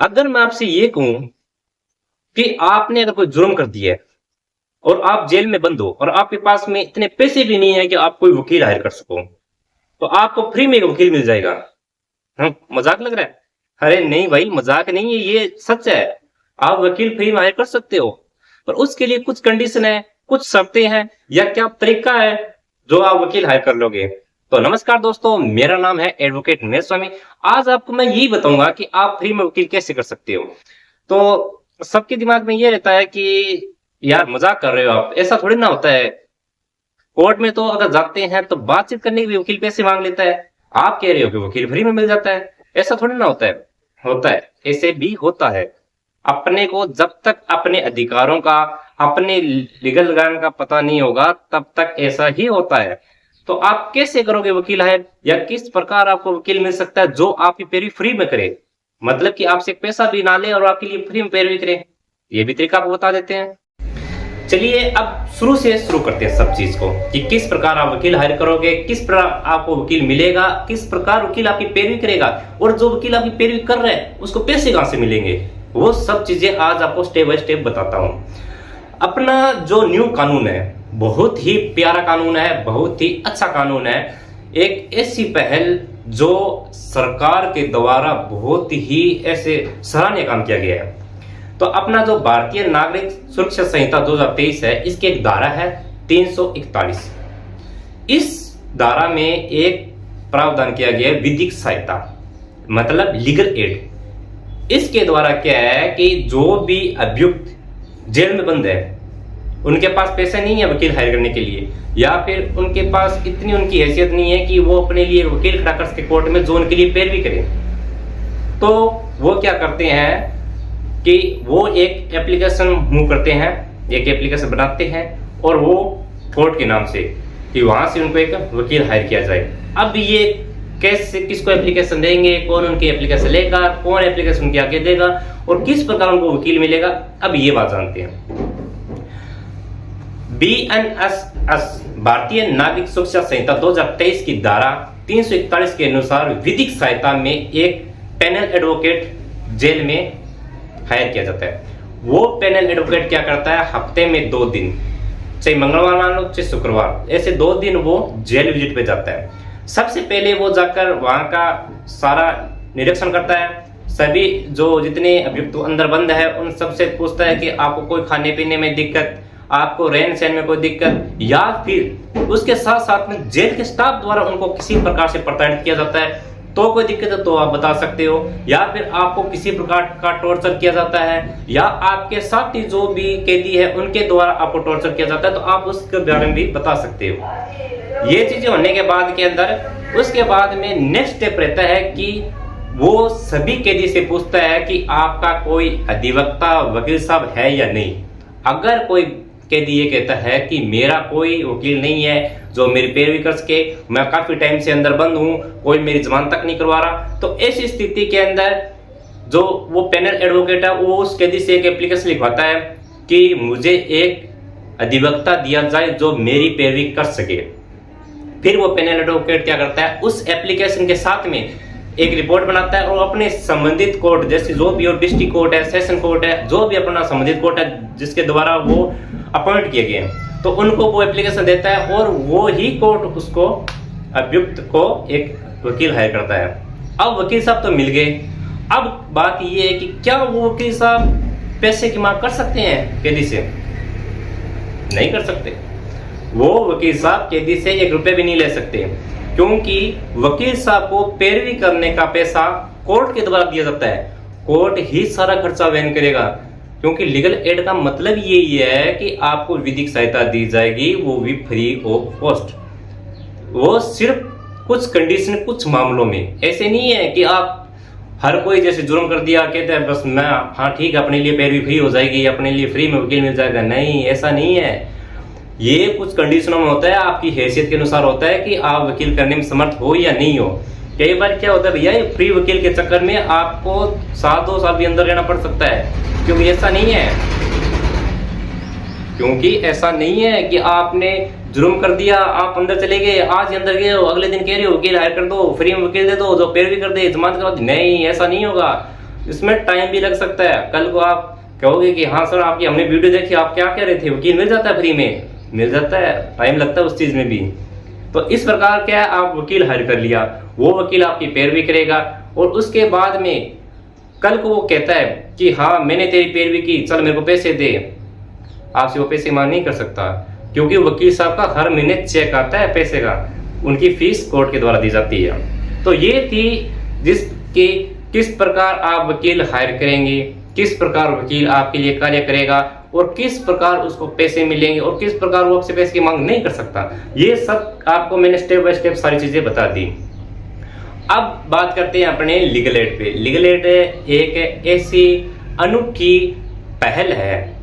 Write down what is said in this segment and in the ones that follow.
अगर मैं आपसे ये कहूं कि आपने अगर कोई जुर्म कर दिया है और आप जेल में बंद हो और आपके पास में इतने पैसे भी नहीं है कि आप कोई वकील हायर कर सको, तो आपको फ्री में एक वकील मिल जाएगा। मजाक लग रहा है? अरे नहीं भाई, मजाक नहीं है, ये सच है। आप वकील फ्री में हायर कर सकते हो, पर उसके लिए कुछ कंडीशन है, कुछ शर्तें हैं, या क्या तरीका है जो आप वकील हायर कर लोगे। तो नमस्कार दोस्तों, मेरा नाम है एडवोकेट महेश स्वामी। आज आपको मैं यही बताऊंगा कि आप फ्री में वकील कैसे कर सकते हो। तो सबके दिमाग में ये रहता है कि यार मजाक कर रहे हो आप, ऐसा थोड़ी ना होता है। कोर्ट में तो अगर जाते हैं तो बातचीत करने के लिए वकील पैसे मांग लेता है। आप कह रहे हो कि वकील फ्री में मिल जाता है, ऐसा थोड़ी ना होता है। होता है, ऐसे भी होता है। अपने को जब तक अपने अधिकारों का, अपने लीगल ज्ञान का पता नहीं होगा, तब तक ऐसा ही होता है। तो आप कैसे करोगे वकील हायर, या किस प्रकार आपको वकील मिल सकता है जो आपकी पैरवी फ्री में करे, मतलब कि आपसे एक पैसा भी ना ले और आपके लिए फ्री में पैरवी करे। ये भी तरीका आपको बता देते हैं। चलिए अब शुरू से शुरू करते हैं सब चीज को, कि किस प्रकार आप वकील हायर करोगे, किस प्रकार आपको वकील मिलेगा, किस प्रकार वकील आपकी पैरवी करेगा, और जो वकील आपकी पैरवी कर रहा है उसको पैसे कहां से मिलेंगे। वो सब चीजें आज आपको स्टेप बाय स्टेप बताता हूं। अपना जो न्यू कानून है, बहुत ही प्यारा कानून है, बहुत ही अच्छा कानून है। एक ऐसी पहल जो सरकार के द्वारा बहुत ही ऐसे सराहनीय काम किया गया है। तो अपना जो भारतीय नागरिक सुरक्षा संहिता 2023 है, इसकी एक धारा है 341। इस धारा में एक प्रावधान किया गया है विधिक सहायता, मतलब लीगल एड। इसके द्वारा क्या है कि जो भी अभियुक्त जेल में बंद है, उनके पास पैसे नहीं है वकील हायर करने के लिए, या फिर उनके पास इतनी उनकी हैसियत नहीं है कि वो अपने लिए वकील खड़ा कर सके कोर्ट में जो उनके लिए पैरवी करे, तो वो क्या करते हैं कि वो एक एप्लीकेशन मूव करते हैं, एक एप्लीकेशन बनाते हैं, और वो कोर्ट के नाम से कि वहां से उनको एक वकील हायर किया जाए। अब ये कैसे, किसको एप्लीकेशन देंगे, कौन उनकी एप्लीकेशन लेगा, कौन एप्लीकेशन उनके आगे देगा, और किस प्रकार उनको वकील मिलेगा, अब ये बात जानते हैं। BNSS भारतीय नागरिक सुरक्षा संहिता 2023 की धारा 341 के अनुसार विधिक सहायता में एक पैनल एडवोकेट जेल में हायर किया जाता है। वो पैनल एडवोकेट क्या करता है, हफ्ते में 2 दिन, चाहे मंगलवार मान लो चाहे शुक्रवार, ऐसे 2 दिन वो जेल विजिट पे जाता है। सबसे पहले वो जाकर वहां का सारा निरीक्षण करता है, सभी जो जितने अभियुक्त अंदर बंद है उन सबसे पूछता है कि आपको कोई खाने पीने में दिक्कत, आपको रहन सहन में कोई दिक्कत, या फिर उसके साथ साथ में जेल के स्टाफ द्वारा उनको किसी प्रकार से प्रताड़ित किया जाता है तो कोई दिक्कत है तो आप बता सकते हो, या फिर आपको किसी प्रकार का टॉर्चर किया जाता है, या आपके साथी जो भी कैदी है उनके द्वारा आपको टॉर्चर किया जाता है, तो आप उसके बारे में भी बता सकते हो। ये चीजें होने के बाद के अंदर उसके बाद में नेक्स्ट स्टेप रहता है कि वो सभी कैदी से पूछता है कि आपका कोई अधिवक्ता वकील साहब है या नहीं। अगर कोई कैदी ये कहता है कि मेरा कोई वकील नहीं है जो मेरी पैरवी कर सके, मैं काफी टाइम से अंदर बंद हूं, कोई मेरी जमानत तक नहीं करवा रहा, तो ऐसी स्थिति के अंदर जो वो पैनल एडवोकेट है वो उस कैदी से एक एप्लीकेशन लिखवाता है कि मुझे एक अधिवक्ता दिया जाए जो मेरी पैरवी कर सके। फिर वो पैनल एडवोकेट क्या करता है, उस एप्लीकेशन के साथ में एक रिपोर्ट बनाता है और अपने संबंधित कोर्ट, जैसे जो भी डिस्ट्रिक्ट कोर्ट है, सेशन कोर्ट है, जो भी अपना संबंधित कोर्ट है जिसके द्वारा वो अपॉइंट किए गए हैं, तो उनको वो एप्लीकेशन देता है और वो ही कोर्ट उसको अभियुक्त को एक वकील हायर करता है। अब वकील साहब तो मिल गए। अब बात ये है कि क्या वो वकील साहब पैसे की मांग कर सकते हैं कैदी से? नहीं कर सकते। वो वकील साहब कैदी से 1 रुपए भी नहीं ले सकते, क्योंकि वकील साहब को पैरवी करने का पैसा कोर्ट के द्वारा दिया जाता है। कोर्ट ही सारा खर्चा वहन करेगा, क्योंकि लीगल एड का मतलब यही है कि आपको विधिक सहायता दी जाएगी, वो भी फ्री ऑफ कॉस्ट। वो सिर्फ कुछ कंडीशन, कुछ मामलों में। ऐसे नहीं है कि आप हर कोई जैसे जुर्म कर दिया कहते हैं बस मैं, हाँ ठीक है अपने लिए पैरवी फ्री हो जाएगी, अपने लिए फ्री में वकील मिल जाएगा। नहीं, ऐसा नहीं है। ये कुछ कंडीशनों में होता है, आपकी हैसियत के अनुसार होता है कि आप वकील करने में समर्थ हो या नहीं हो। कई बार क्या होता है भैया, फ्री वकील के चक्कर में आपको 7-2 साल भी अंदर रहना पड़ सकता है। क्योंकि ऐसा नहीं है, क्योंकि ऐसा नहीं है कि आपने जुर्म कर दिया, आप अंदर चले गए, आज ही अंदर गए हो, अगले दिन कह रहे हो वकील हायर कर दो, फ्री में वकील दे दो जो पैरवी कर दे, जमानत करवा दे। नहीं, ऐसा नहीं होगा। इसमें टाइम भी लग सकता है। कल को आप कहोगे कि हाँ सर आपकी हमने वीडियो देखी, आप क्या कह रहे थे, वकील मिल जाता है फ्री में, मिल जाता है, टाइम लगता है उस चीज में भी। तो इस प्रकार क्या है, आप वकील हायर कर लिया, वो वकील आपकी पैरवी करेगा और उसके बाद में कल को वो कहता है कि हाँ मैंने तेरी पैरवी की, चल मेरे को पैसे दे, आपसे वो पैसे मांग नहीं कर सकता, क्योंकि वकील साहब का हर महीने चेक आता है पैसे का, उनकी फीस कोर्ट के द्वारा दी जाती है। तो ये थी जिसकी किस प्रकार आप वकील हायर करेंगे, किस प्रकार वकील आपके लिए कार्य करेगा और किस प्रकार उसको पैसे मिलेंगे और किस प्रकार वो आपसे पैसे की मांग नहीं कर सकता। ये सब आपको मैंने स्टेप बाय स्टेप सारी चीजें बता दी। अब बात करते हैं अपने लीगल एड पे। लीगल एड एक ऐसी अनूठी पहल है,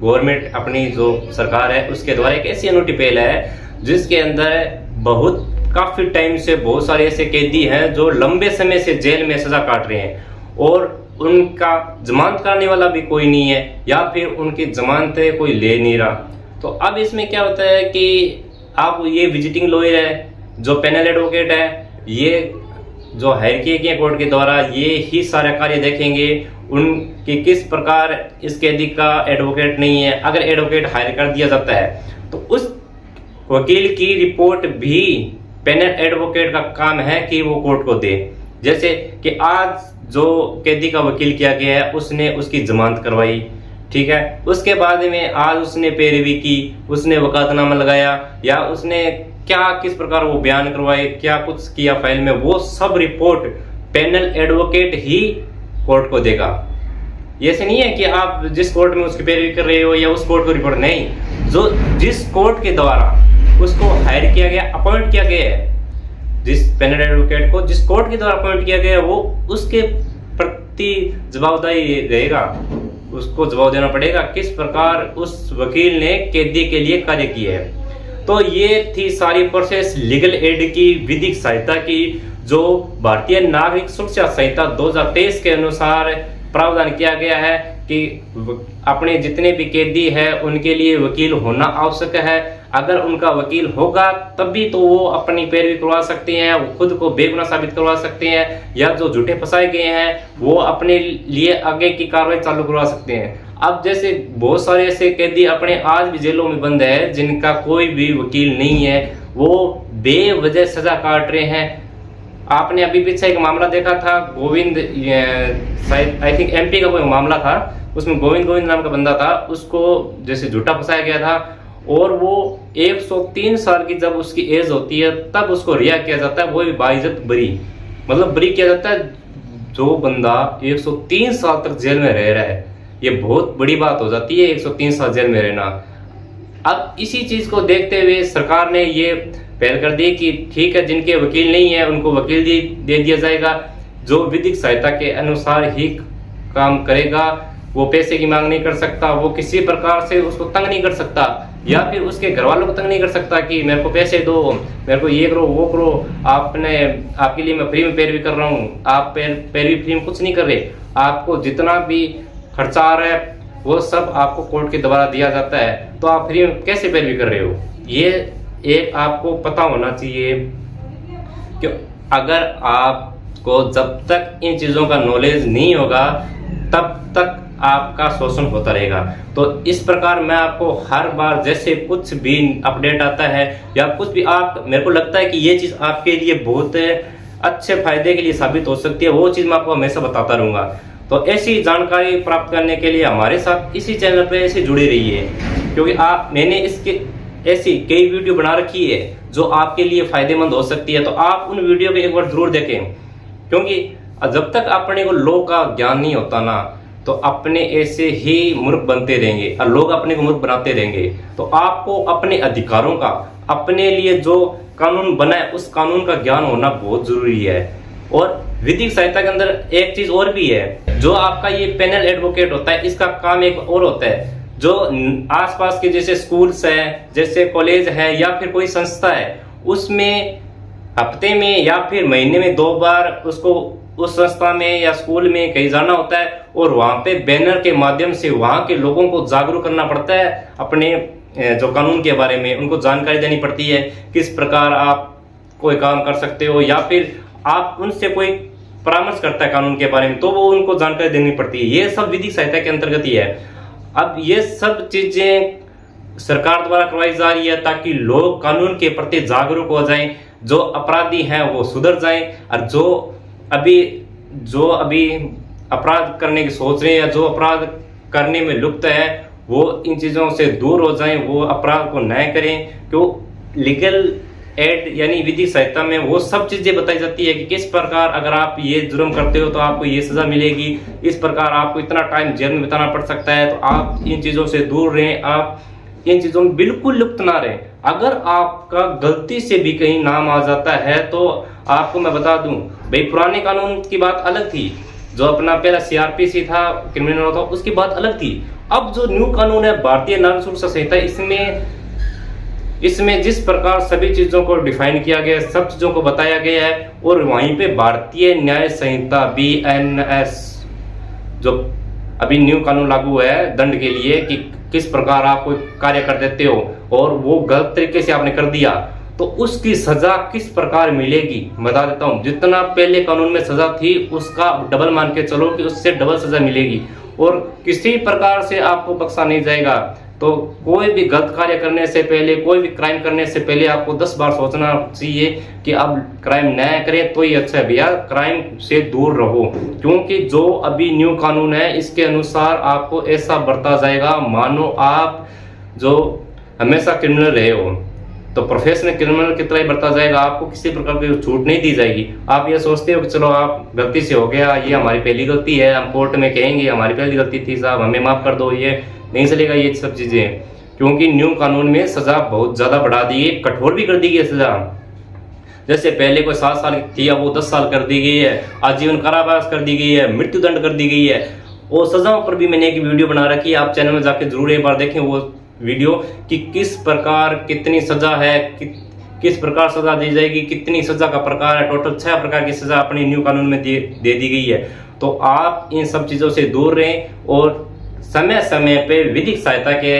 गवर्नमेंट अपनी जो सरकार है उसके द्वारा एक ऐसी अनूठी पहल है जिसके अंदर बहुत काफी टाइम से बहुत सारे ऐसे कैदी हैं जो लंबे समय से जेल में सजा काट रहे हैं और उनका जमानत कराने वाला भी कोई नहीं है या फिर उनकी जमानत कोई ले नहीं रहा। तो अब इसमें क्या होता है कि आप ये विजिटिंग लॉयर है, जो पैनल एडवोकेट है, ये जो हायर किए गए कोर्ट के द्वारा, ये ही सारा कार्य देखेंगे उनकी किस प्रकार इस कैदी का एडवोकेट नहीं है। अगर एडवोकेट हायर कर दिया जाता है तो उस वकील की रिपोर्ट भी पैनल एडवोकेट का काम है कि वो कोर्ट को दे। जैसे कि आज जो कैदी का वकील किया गया है उसने उसकी जमानत करवाई, ठीक है, उसके बाद में आज उसने पैरवी की, उसने वकालतनामा लगाया या उसने क्या किस प्रकार वो बयान करवाए, क्या कुछ किया फाइल में, वो सब रिपोर्ट पैनल एडवोकेट ही कोर्ट को देगा। ये ऐसे नहीं है कि आप जिस कोर्ट में उसकी पैरवी कर रहे हो या उस कोर्ट को रिपोर्ट, नहीं, जो जिस कोर्ट के द्वारा उसको हायर किया गया, अपॉइंट किया गया है, जिस पैनल एडवोकेट को जिस कोर्ट के द्वारा अपॉइंट किया गया है, वो उसके प्रति जवाबदारी रहेगा, उसको जवाब देना पड़ेगा किस प्रकार उस वकील ने कैदी के लिए कार्य किया है। तो ये थी सारी प्रोसेस लीगल एड की, विधिक सहायता की, जो भारतीय नागरिक सुरक्षा संहिता 2023 के अनुसार प्रावधान किया गया है कि अपने जितने भी कैदी है उनके लिए वकील होना आवश्यक है। अगर उनका वकील होगा तभी तो वो अपनी पैरवी करवा सकते हैं, वो खुद को बेगुनाह साबित करवा सकते हैं, या जो झूठे फंसाए गए हैं वो अपने लिए आगे की कार्रवाई चालू करवा सकते हैं। अब जैसे बहुत सारे ऐसे कैदी अपने आज भी जेलों में बंद है जिनका कोई भी वकील नहीं है, वो बेवजह सजा काट रहे हैं। आपने अभी पीछे एक मामला देखा था, गोविंद, शायद आई थिंक एमपी का कोई मामला था, उसमें गोविंद नाम का बंदा था, उसको जैसे झूठा फंसाया गया था और वो 103 साल की जब उसकी एज होती है तब उसको रिहा किया जाता है, वो भी बाइज्जत बरी, मतलब बरी किया जाता है। जो बंदा 103 साल तक जेल में रह रहा है, ये बहुत बड़ी बात हो जाती है 103 साल जेल में रहना। अब इसी चीज को देखते हुए सरकार ने ये पहल कर दी कि ठीक है, जिनके वकील नहीं है उनको वकील दे दिया जाएगा, जो विधिक सहायता के अनुसार ही काम करेगा, वो पैसे की मांग नहीं कर सकता, वो किसी प्रकार से उसको तंग नहीं कर सकता या फिर उसके घर वालों को तंग नहीं कर सकता कि मेरे को पैसे दो, मेरे को ये करो वो करो, आपके लिए मैं फ्री में पैरवी कर रहा हूँ। आप पैरवी फ्री में कुछ नहीं कर रहे, आपको जितना भी खर्चा आ रहा है वो सब आपको कोर्ट के द्वारा दिया जाता है, तो आप फ्री में कैसे पैरवी कर रहे हो। ये एक आपको पता होना चाहिए कि अगर आपको जब तक इन चीजों का नॉलेज नहीं होगा तब तक आपका शोषण होता रहेगा। तो इस प्रकार मैं आपको हर बार जैसे कुछ भी अपडेट आता है या कुछ भी आप मेरे को लगता है कि ये चीज आपके लिए बहुत अच्छे फायदे के लिए साबित हो सकती है, वो चीज मैं आपको हमेशा बताता रहूंगा। तो ऐसी जानकारी प्राप्त करने के लिए हमारे साथ इसी चैनल पे ऐसे जुड़े रहिए, क्योंकि मैंने इसके ऐसी कई वीडियो बना रखी है जो आपके लिए फायदेमंद हो सकती है। तो आप उन वीडियो को एक बार जरूर देखें, क्योंकि जब तक अपने को लॉ का ज्ञान नहीं होता ना तो अपने ऐसे ही मूर्ख बनते रहेंगे और लोग अपने को मूर्ख बनाते रहेंगे। तो आपको अपने अधिकारों का, अपने लिए जो कानून बना है उस कानून का ज्ञान होना बहुत जरूरी है। और विधिक सहायता के अंदर एक चीज और भी है, जो आपका ये पैनल एडवोकेट होता है इसका काम एक और होता है, जो आसपास के जैसे स्कूल्स है, जैसे कॉलेज है या फिर कोई संस्था है, उसमें हफ्ते में या फिर महीने में 2 बार उसको उस संस्था में या स्कूल में कहीं जाना होता है और वहां पे बैनर के माध्यम से वहां के लोगों को जागरूक करना पड़ता है अपने जो कानून के बारे में, उनको जानकारी देनी पड़ती है किस प्रकार आप कोई काम कर सकते हो या फिर आप उनसे कोई परामर्श करता है कानून के बारे में, तो वो उनको जानकारी देनी पड़ती है। ये सब विधिक सहायता के अंतर्गत ही है। अब ये सब चीजें सरकार द्वारा करवाई जा रही है ताकि लोग कानून के प्रति जागरूक हो जाएं, जो अपराधी हैं वो सुधर जाएं, और जो अभी अपराध करने की सोच रहे हैं या जो अपराध करने में लुप्त है वो इन चीजों से दूर हो जाएं, वो अपराध को न करें। क्यों लीगल एड यानी विधिक सहायता में वो सब चीजें बताई जाती है कि किस प्रकार अगर आप ये जुर्म करते हो तो आपको ये सजा मिलेगी, इस प्रकार आपको इतना टाइम जेल में बिताना पड़ सकता है। तो आप इन चीजों से दूर रहें, आप इन चीजों में बिल्कुल लुप्त ना रहें। अगर आपका गलती से भी कहीं नाम आ जाता है तो आपको मैं बता दूं भाई, पुराने कानून की बात अलग थी, जो अपना पहला सीआरपीसी था, क्रिमिनल लॉ था, उसकी बात अलग थी। अब जो न्यू कानून है भारतीय नागरिक सुरक्षा संहिता, इसमें जिस प्रकार सभी चीजों को डिफाइन किया गया है, सब चीजों को बताया गया है, और वहीं पे भारतीय न्याय संहिता BNS जो अभी न्यू कानून लागू है दंड के लिए कि किस प्रकार आप कोई कार्य कर देते हो और वो गलत तरीके से आपने कर दिया तो उसकी सजा किस प्रकार मिलेगी बता देता हूं। जितना पहले कानून में सजा थी उसका डबल मान के चलो कि उससे डबल सजा मिलेगी, और किसी प्रकार से आपको बख्शा नहीं जाएगा। तो कोई भी गलत कार्य करने से पहले, कोई भी क्राइम करने से पहले आपको 10 बार सोचना चाहिए कि अब क्राइम न करें तो ही अच्छा है भैया, क्राइम से दूर रहो। क्योंकि जो अभी न्यू कानून है इसके अनुसार आपको ऐसा बरता जाएगा मानो आप जो हमेशा क्रिमिनल रहे हो, तो प्रोफेशनल क्रिमिनल की तरह ही बरता जाएगा, आपको किसी प्रकार की छूट नहीं दी जाएगी। आप ये सोचते हो कि चलो आप गलती से हो गया, ये हमारी पहली गलती है, हम कोर्ट में कहेंगे हमारी पहली गलती थी साहब, हमें माफ कर दो, ये नहीं चलेगा ये सब चीजें। क्योंकि न्यू कानून में सजा बहुत ज्यादा बढ़ा दी है, कठोर भी कर दी गई है सजा। जैसे पहले कोई 7 साल थी अब वो 10 साल कर दी गई है, आजीवन कारावास कर दी गई है, मृत्यु दंड कर दी गई है। और सजाओं पर भी मैंने एक वीडियो बना रखी है, आप चैनल में जाके जरूर एक बार देखें वो वीडियो कि किस प्रकार कितनी सजा है, किस प्रकार सजा दी जाएगी, कितनी सजा का प्रकार है। टोटल 6 प्रकार की सजा अपने न्यू कानून में दे दी गई है। तो आप इन सब चीजों से दूर रहें और समय समय पे विधिक सहायता के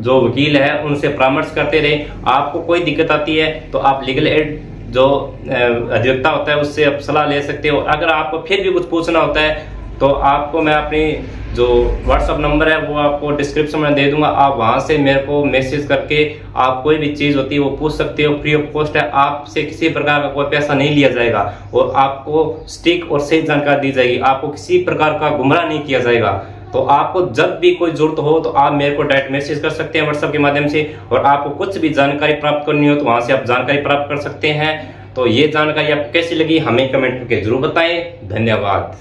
जो वकील है उनसे परामर्श करते रहे। आपको कोई दिक्कत आती है तो आप लीगल एड जो अधिवक्ता होता है उससे आप सलाह ले सकते हो। अगर आपको फिर भी कुछ पूछना होता है तो आपको मैं अपनी जो व्हाट्सअप नंबर है वो आपको डिस्क्रिप्शन में दे दूंगा, आप वहां से मेरे को मैसेज करके आप कोई भी चीज होती है वो पूछ सकते हो। फ्री ऑफ कॉस्ट है, आपसे किसी प्रकार का कोई पैसा नहीं लिया जाएगा और आपको सटीक और सही जानकारी दी जाएगी, आपको किसी प्रकार का गुमराह नहीं किया जाएगा। तो आपको जब भी कोई जरूरत हो तो आप मेरे को डायरेक्ट मैसेज कर सकते हैं व्हाट्सएप के माध्यम से, और आपको कुछ भी जानकारी प्राप्त करनी हो तो वहां से आप जानकारी प्राप्त कर सकते हैं। तो ये जानकारी आपको कैसी लगी हमें कमेंट करके जरूर बताएं। धन्यवाद।